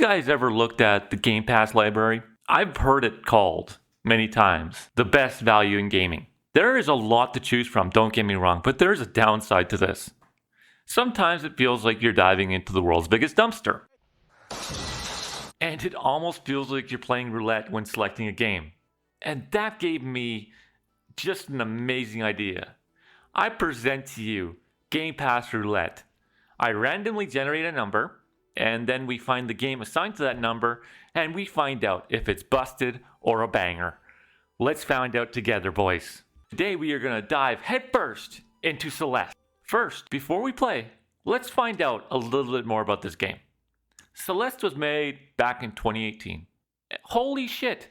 guys ever looked at the Game Pass library? I've heard it called many times the best value in gaming. There is a lot to choose from, don't get me wrong, but there's a downside to this. Sometimes it feels like you're diving into the world's biggest dumpster. And it almost feels like you're playing roulette when selecting a game. And that gave me just an amazing idea. I present to you Game Pass Roulette. I randomly generate a number, and then we find the game assigned to that number, and we find out if it's busted or a banger. Let's find out together, boys. Today we are going to dive headfirst into Celeste. First, before we play, let's find out a little bit more about this game. Celeste was made back in 2018. Holy shit!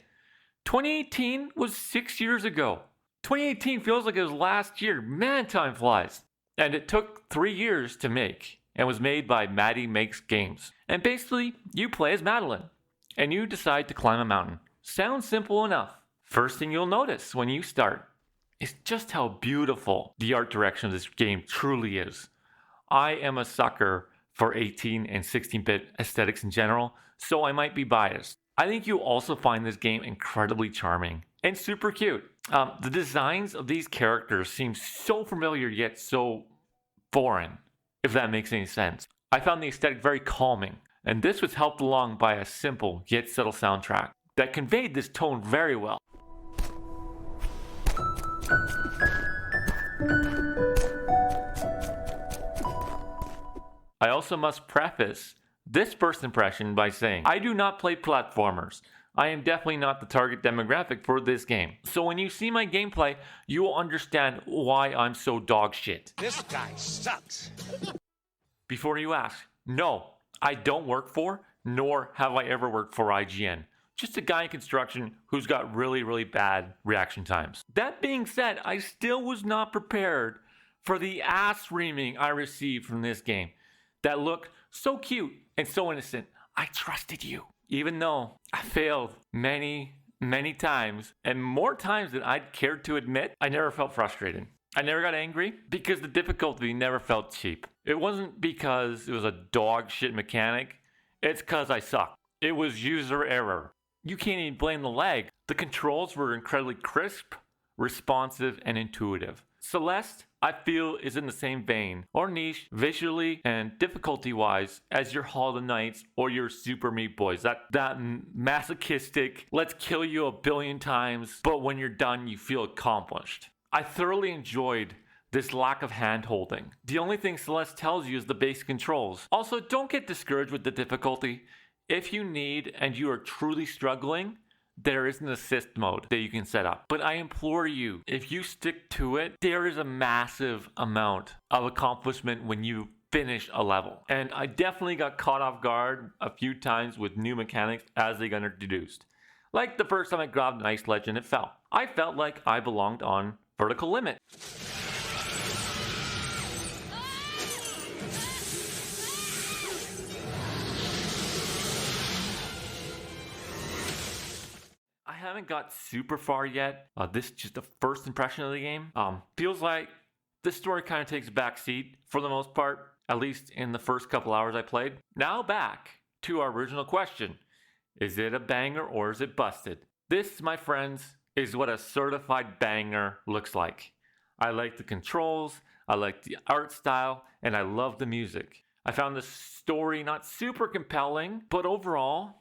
2018 was 6 years ago. 2018 feels like it was last year. Man, time flies. And it took 3 years to make and was made by Maddie Makes Games. And basically, you play as Madeline and you decide to climb a mountain. Sounds simple enough. First thing you'll notice when you start is just how beautiful the art direction of this game truly is. I am a sucker for 18 and 16-bit aesthetics in general, so I might be biased. I think you'll also find this game incredibly charming and super cute. The designs of these characters seem so familiar yet so foreign, if that makes any sense. I found the aesthetic very calming, and this was helped along by a simple yet subtle soundtrack that conveyed this tone very well. I also must preface this first impression by saying I do not play platformers. I am definitely not the target demographic for this game. So when you see my gameplay, you will understand why I'm so dog shit. This guy sucks. Before you ask, no, I don't work for, nor have I ever worked for IGN. Just a guy in construction who's got really bad reaction times. That being said, I still was not prepared for the ass reaming I received from this game that looked so cute and so innocent. I trusted you. Even though I failed many times, and more times than I'd cared to admit, I never felt frustrated. I never got angry because the difficulty never felt cheap. It wasn't because it was a dog shit mechanic. It's because I sucked. It was user error. You can't even blame the lag. The controls were incredibly crisp, responsive, and intuitive. Celeste, I feel, is in the same vein or niche visually and difficulty-wise as your Hollow Knights or your Super Meat Boys. That masochistic, let's kill you a billion times, but when you're done, you feel accomplished. I thoroughly enjoyed this lack of hand-holding. The only thing Celeste tells you is the basic controls. Also, don't get discouraged with the difficulty. If you need and you are truly struggling, there is an assist mode that you can set up. But I implore you, if you stick to it, there is a massive amount of accomplishment when you finish a level. And I definitely got caught off guard a few times with new mechanics as they got introduced. Like the first time I grabbed an ice ledge and it fell. I felt like I belonged on vertical limit. I haven't got super far yet. This is just the first impression of the game. Feels like this story kind of takes a back seat for the most part, at least in the first couple hours I played. Now back to our original question. Is it a banger or is it busted? This, my friends, is what a certified banger looks like. I like the controls, I like the art style, and I love the music. I found the story not super compelling, but overall,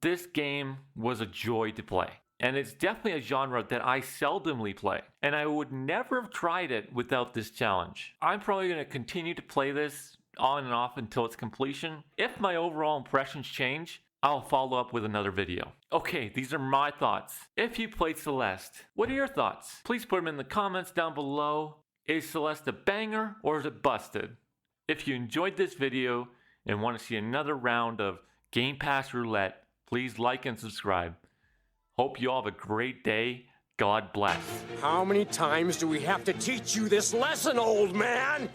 this game was a joy to play. And it's definitely a genre that I seldomly play. And I would never have tried it without this challenge. I'm probably going to continue to play this on and off until its completion. If my overall impressions change, I'll follow up with another video. Okay, these are my thoughts. If you played Celeste, what are your thoughts? Please put them in the comments down below. Is Celeste a banger or is it busted? If you enjoyed this video and want to see another round of Game Pass Roulette, please like and subscribe. Hope you all have a great day. God bless. How many times do we have to teach you this lesson, old man?